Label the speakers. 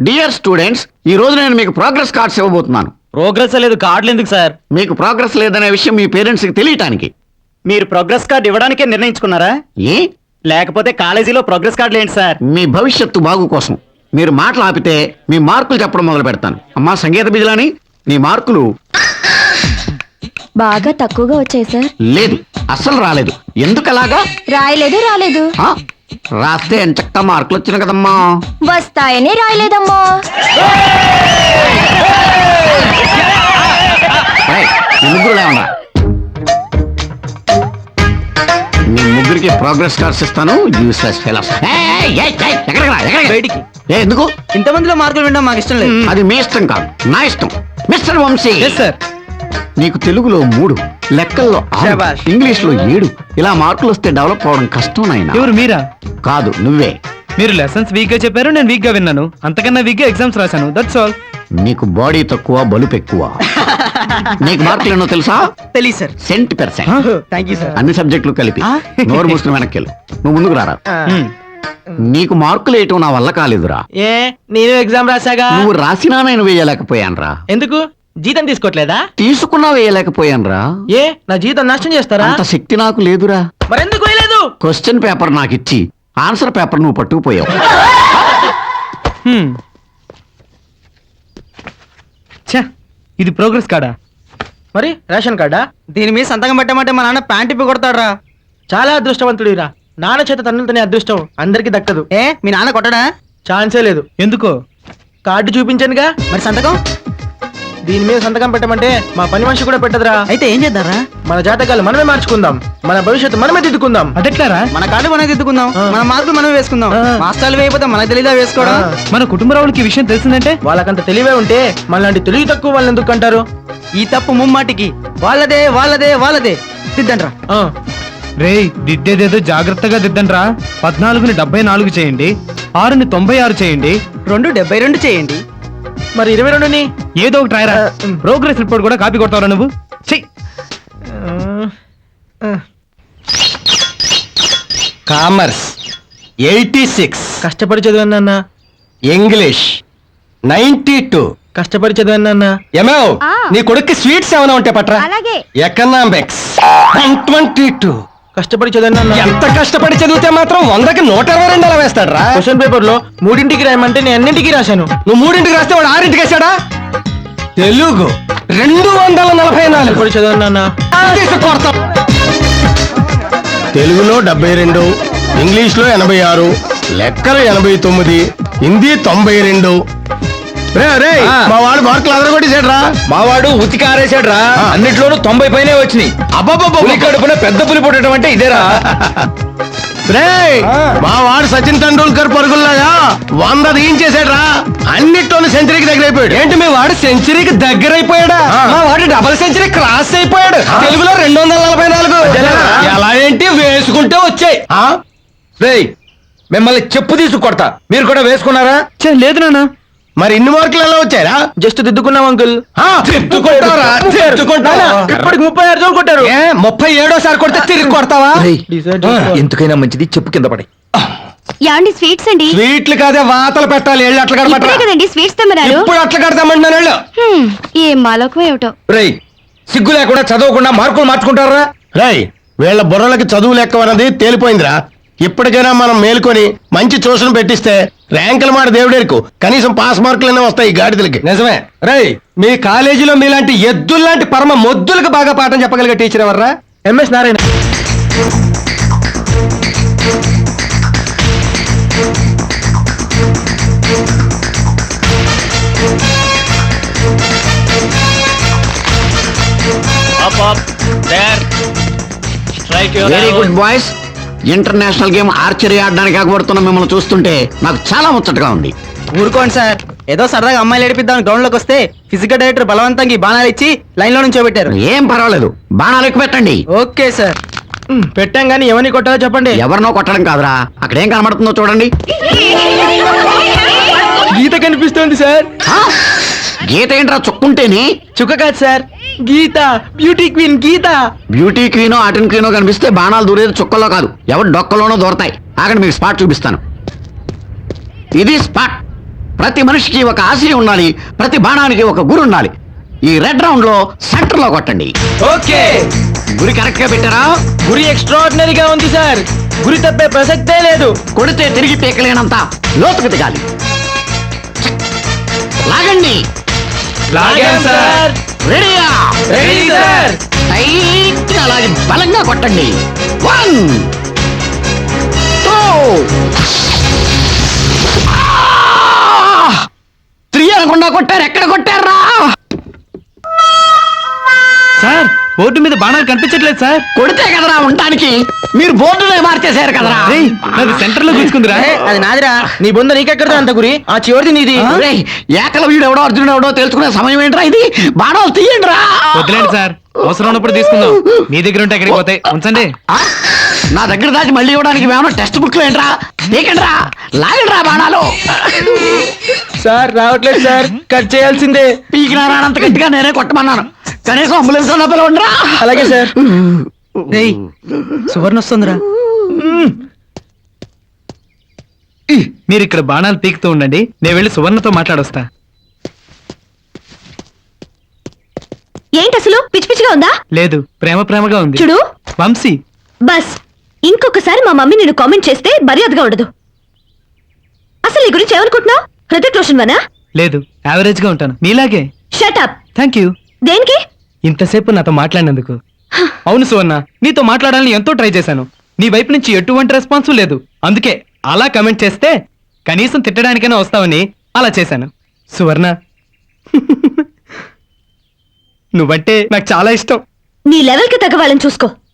Speaker 1: Dear students, ఈ రోజు నేను మీకు ప్రోగ్రెస్ కార్డ్స్ ఇవ్వబోతున్నాను.
Speaker 2: ప్రోగ్రెస్ లేదు, కార్డులు ఎందుకు సార్?
Speaker 1: మీకు ప్రోగ్రెస్ లేదనే విషయం మీ పేరెంట్స్ కి తెలియటానికి.
Speaker 2: మీరు ప్రోగ్రెస్ కార్డు ఇవ్వడానికే నిర్ణయించుకున్నారా?
Speaker 1: ఏ
Speaker 2: లేకపోతే కాలేజీలో ప్రోగ్రెస్ కార్డులు ఏంటి సార్?
Speaker 1: మీ భవిష్యత్తు బాగు కోసం. మీరు మాటలు ఆపితే మీ మార్కులు చెప్పడం మొదలు పెడతాను. అమ్మా సంగీత బిజలాని, నీ మార్కులు
Speaker 3: బాగా తక్కువగా వచ్చాయి సార్.
Speaker 1: లేదు, అస్సలు రాలేదు. ఎందుకలాగా?
Speaker 3: రాయలేదు.
Speaker 1: ఆ, రాస్తే ఎంచక్క మార్కులు వచ్చిన కదమ్మా.
Speaker 3: వస్తాయని రాయలేదమ్మా.
Speaker 1: ఏయ్, మీ ముగ్గురు లేవరా. మీ ముగ్గురికి ప్రోగ్రెస్ కార్డ్స్ ఇస్తాను. Useless fellows.
Speaker 2: బయటికి.
Speaker 1: ఎందుకు?
Speaker 2: ఇంతమందిలో మార్కులు వినడం మాకు ఇష్టం లేదు.
Speaker 1: అది మీ ఇష్టం కాదు, నా ఇష్టం. Mister Vamsi,
Speaker 2: sir.
Speaker 1: నీకు తెలుగులో 3, లెక్కల్లో 6,
Speaker 2: శాబాష్.
Speaker 1: ఇంగ్లీష్ లో 7. ఇలా మార్కులు వస్తే డెవలప్ అవడం కష్టం నాయనా.
Speaker 4: ఎవరు మీరా?
Speaker 1: కాదు, నువ్వే.
Speaker 4: మీరు లెసన్స్ వీక్ గా చెప్పారు, నేను వీక్ గా విన్నాను. అంతకన్నా వీక్ గా ఎగ్జామ్స్ రాశాను. That's all.
Speaker 1: నీకు బాడీ తక్కువ, బలుపు ఎక్కువ. నీకు మార్కులు ఎన్నో తెలుసా?
Speaker 2: తెలియదు సార్.
Speaker 1: సెంట్%.
Speaker 2: Thank you sir.
Speaker 1: అన్ని సబ్జెక్టులు కలిపి. నోరు మూసుకుని వెనక్కి వెళ్ళు. నువ్వు ముందుకు రారా. నీకు మార్కులు వేయటం నా వల్ల కాలేదురా.
Speaker 2: ఏ నేను ఎగ్జామ్ రాశాగా.
Speaker 1: నువ్వు రాసినా నేను వేయలేకపోయానురా.
Speaker 2: ఎందుకు? జీతం తీసుకోవట్లేదా?
Speaker 1: తీసుకున్నా వేయలేకపోయానురా.
Speaker 2: ఏ నా జీతం నష్టం చేస్తారా?
Speaker 1: అంత శక్తి నాకు లేదురా.
Speaker 2: మరెందుకు వేయలేదు?
Speaker 1: క్వశ్చన్ పేపర్ నాకు ఇచ్చి ఆన్సర్ పేపర్ నువ్వు పట్టుకుపోయావు.
Speaker 4: ఛా, ఇది ప్రోగ్రెస్ కార్డా?
Speaker 2: మరి రేషన్ కార్డా? దీని మీద సంతకం పెట్టమంటే మా నాన్న ప్యాంట్ ఇప్పి కొడతాడురా. చాలా అదృష్టవంతుడిరా. నాన్న చేత తన్నులతోనే అదృష్టం అందరికి దక్కదు. ఏ మీ నాన్న కొట్టడా? ఛాన్సే లేదు.
Speaker 4: ఎందుకో?
Speaker 2: కార్డు చూపించానుగా. మరి సంతకం? దీని మీద సంతకం పెట్టమంటే మా పని మనిషి కూడా పెట్టదురా. అయితే ఏం చేద్దారా? మన జాతకాలు మనమే మార్చుకుందాం. మన భవిష్యత్తు మనమే దిద్దుకుందాం.
Speaker 4: అదెట్లారా?
Speaker 2: మన కార్డు మనమే దిద్దుకుందాం. మన మార్కులు మనమే వేసుకుందాం. మాస్టర్లు వేయకపోతే మనకు తెలీదా వేసుకోవడం?
Speaker 4: మన కుటుంబరావులకి ఈ విషయం తెలిసిందంటే
Speaker 2: వాళ్ళకంత తెలివే ఉంటే మనలాంటి తెలివి తక్కువ వాళ్ళని ఎందుకు అంటారు? ఈ తప్పు ముమ్మాటికి వాళ్ళదే దిద్దండ్రా.
Speaker 4: రేయ్, దిద్దేదేదో జాగ్రత్తగా దిద్దండ్రా. 14ని 74 చేయండి, 6ని 96 చేయండి,
Speaker 2: 2 72 చేయండి. మరి 22ని
Speaker 4: ఏదో ఒకటి రాయరా. ప్రోగ్రెస్ రిపోర్ట్ కూడా కాపీ కొడతావురా నువ్వు? చెయ్.
Speaker 5: కామర్స్ 86,
Speaker 2: కష్టపడి చదివాను నాన్న.
Speaker 5: ఇంగ్లీష్ 92.
Speaker 2: కష్టపడి చదివాను నాన్న.
Speaker 5: ఏమో
Speaker 3: ఆ.
Speaker 5: నీ కొడుక్కి స్వీట్స్ ఏమైనా ఉంటే పట్రా.
Speaker 3: అలాగే.
Speaker 5: ఎకనామిక్స్ 122.
Speaker 2: కష్టపడి చదివాను నాన్న.
Speaker 5: ఎంత కష్టపడి చదివితే మాత్రం 100కి 122 అలా వేస్తాడు రా.
Speaker 2: క్వశ్చన్ పేపర్ లో 3ంటికి రాయమంటే నేను అన్నింటికి రాశాను.
Speaker 5: నువ్వు 3ంటికి రాస్తే వాడు 6ంటికి వేసాడా? తెలుగు 244.
Speaker 2: కష్టపడి చదివాను నాన్న.
Speaker 5: కొడతాం.
Speaker 6: తెలుగులో 72, ఇంగ్లీష్లో 86, లెక్కలు 89, హిందీ 92.
Speaker 5: ఆ.
Speaker 6: మా వాడు మార్కులు అదరగొట్టేసాడ్రా.
Speaker 5: మావాడు ఉతికి ఆరేసాడు రా. అన్నిట్లోనూ 90 పైనే వచ్చినాయి. పులి కడుపున పెద్ద పులి పుట్టడం అంటే ఇదేరా.
Speaker 6: మా వాడు సచిన్ టెండూల్కర్ పరుగుల్లాగా 100 తీయించేసాడ్రా. అన్నిట్లోనూ సెంచరీకి దగ్గర అయిపోయాడు.
Speaker 5: ఏంటి మీ వాడు సెంచరీకి దగ్గర అయిపోయాడా? మా వాడు డబుల్ సెంచరీ క్రాస్ అయిపోయాడు. తెలుగులో 244. ఎలా ఏంటి వేసుకుంటే వచ్చాయి. రేయ్, మిమ్మల్ని చెప్పు తీసుకు కొడతా. మీరు కూడా వేసుకున్నారా?
Speaker 4: ఛే, లేదు నాన్న.
Speaker 6: మరి ఇన్ని మార్కులు ఎలా వచ్చారా?
Speaker 2: జస్ట్ దిద్దుకున్నాం అంకుల్.
Speaker 5: తిట్టుకుంటారా? తిట్టుకుంటారా?
Speaker 2: ఇప్పటికి 36 జోలు కొట్టారు.
Speaker 5: 37వ కొడితే తిరిగి కొడతావా?
Speaker 2: ఎందుకైనా మంచిది చెప్పు కింద పడి.
Speaker 3: యాండి స్వీట్స్ అండి.
Speaker 5: స్వీట్లు కాదే వాతలు పెట్టాలి. ఎళ్ళు అట్లా
Speaker 3: ఇప్పుడే
Speaker 5: కడపట్రా.
Speaker 3: కదండి స్వీట్స్ తెమ్మన్నారు.
Speaker 5: ఇప్పుడు అట్లా కడతామంటున్నాను. వెళ్ళు.
Speaker 3: ఏం మాలోకం ఏమిటో.
Speaker 5: రేయ్, సిగ్గు లేకుండా చదవకుండా మార్కులు మార్చుకుంటారా?
Speaker 6: రేయ్, వీళ్ళ బుర్రలకి చదువు లెక్క అన్నది తేలిపోయిందిరా. ఇప్పటికైనా మనం మేలుకొని మంచి ట్యూషన్ పెట్టిస్తే ర్యాంకుల మాట దేవుడేరుకు కనీసం పాస్ మార్కులనే వస్తాయి ఈ గాడిదలకి.
Speaker 5: నిజమే. రేయ్, మీ కాలేజీలో మీలాంటి ఎద్దుల్లాంటి పరమ మొద్దులకు బాగా పాఠం చెప్పగలిగే టీచర్ ఎవర్రా?
Speaker 2: MS Narayana.
Speaker 1: Very good boys. International game archery ఆడడానికి ఆగబడుతున్న మిమ్మల్ని చూస్తుంటే నాకు చాలా ముచ్చటగా ఉంది.
Speaker 2: ఊరుకోండి సార్, ఏదో సరదాగా అమ్మాయిలు ఏడిపిద్దాం గ్రౌండ్ లోకి వస్తే ఫిజికల్ డైరెక్టర్ బలవంతంగా ఈ బాణాలు ఇచ్చి లైన్ లో నుంచోబెట్టారు.
Speaker 1: ఏం పర్వాలేదు, బాణాలు ఎక్కువ పెట్టండి.
Speaker 2: Okay sir. పెట్టాం గానీ ఎవరిని కొట్టాలో చెప్పండి.
Speaker 1: ఎవరినో కొట్టడం కాదురా, అక్కడ ఏం కనబడుతుందో చూడండి.
Speaker 2: గీత కనిపిస్తుంది సార్.
Speaker 1: గీత ఏంట్రా చుక్కుంటేనే?
Speaker 2: చుక్క కాదు సార్, గీత. బ్యూటీ క్వీన్ గీత.
Speaker 1: బ్యూటీ క్వీనో ఆటన్ క్వీనో కనిపిస్తే బాణాలు దూరేది చుక్కల్లో కాదు, ఎవరు డొక్కలోనో దూరతాయి. ఆగండి, మీకు స్పాట్ చూపిస్తాను. ఇది స్పాట్. ప్రతి మనిషికి ఒక ఆశయం ఉండాలి, ప్రతి బాణానికి ఒక గురి ఉండాలి. ఈ రెడ్ రౌండ్ లో సెంటర్ లో కొట్టండి.
Speaker 2: ఓకే.
Speaker 1: గురి కరెక్ట్ గా పెట్టారా?
Speaker 2: గురి ఎక్స్ట్రాడినరీగా ఉంది సార్. గురి తప్పే ప్రసక్తే లేదు.
Speaker 1: కొడితే తిరిగి పీకలేనంత లోతుకు దిగాలి. లాగండి.
Speaker 2: లాగాం సార్.
Speaker 1: రెడీయా?
Speaker 2: Ready sir.
Speaker 1: టైట్ గా లాగి బలంగా కొట్టండి. 1 2 3 అనకుండా కొట్టారు. ఎక్కడ కొట్టారా?
Speaker 4: సార్ బోర్డు మీద బాణాలు కనిపించట్లేదు సార్.
Speaker 1: కొడితే కదరా ఉండటానికి. మీరు బోర్డునే మార్చేశారు కదరా.
Speaker 4: రేయ్, నాది సెంటర్ లో గుచ్చుకుందిరా.
Speaker 2: అది నాదిరా. నీ బొంద నీకెక్కడదా అంత గురి? ఆ చివరిది నీది.
Speaker 1: రేయ్, ఏకల వీడు ఎవడో అర్జునుడు ఎవడో తెలుసుకునే సమయం ఏంట్రా ఇది? బాణాలు తీయండి రా.
Speaker 4: వదిలేండి సార్, అవసరం ఉన్నప్పుడు తీసుకుందాం. మీ దగ్గర ఉంటే ఎక్కడికి పోతాయి, ఉంచండి.
Speaker 1: నా దగ్గర దాచి మళ్ళీ ఇవ్వడానికి ఏమన్నా టెక్స్ట్ బుక్లు ఏంట్రా? తీకండిరా, లాగండిరా బాణాలు.
Speaker 2: సార్ రావట్లేదు సార్. కట్ చేయాల్సిందే.
Speaker 1: పీకిన రానంత గట్టిగా నేనే కొట్టమన్నాను. కనీసం అంబులెన్స్ అన్న పిలవండిరా.
Speaker 2: అలాగే సార్. రేయ్, సువర్ణ వస్తుందిరా.
Speaker 4: మీరు ఇక్కడ బాణాలు పీకుతూ ఉండండి, నేను వెళ్ళి సువర్ణతో మాట్లాడొస్తా.
Speaker 3: ఏంటి అసలు పిచ్చి పిచ్చిగా ఉందా?
Speaker 4: లేదు, ప్రేమ ప్రేమగా ఉంది.
Speaker 3: చూడు
Speaker 4: వంశీ,
Speaker 3: బస్, ఇంకొకసారి మా మమ్మీ నేను కామెంట్ చేస్తే మర్యాదగా ఉండదు. అసలు నీ గురించి ఏమనుకుంటున్నావు? హృతిక్ రోషన్ వనా?
Speaker 4: లేదు, యావరేజ్ గా ఉంటాను, మీలాగే.
Speaker 3: Shut up.
Speaker 4: థ్యాంక్ యూ
Speaker 3: దేనికి?
Speaker 4: ఇంతసేపు నాతో మాట్లాడినందుకు. అవును సువర్ణ, నీతో మాట్లాడాలని ఎంతో ట్రై చేశాను. నీ వైపు నుంచి ఎటువంటి రెస్పాన్స్ లేదు. అందుకే అలా కమెంట్ చేస్తే కనీసం తిట్టడానికైనా వస్తావని అలా చేశాను. సువర్ణ, నువ్వంటే నాకు చాలా ఇష్టం.
Speaker 3: నీ లెవెల్ కి తగ్గ వాళ్ళని చూసుకో.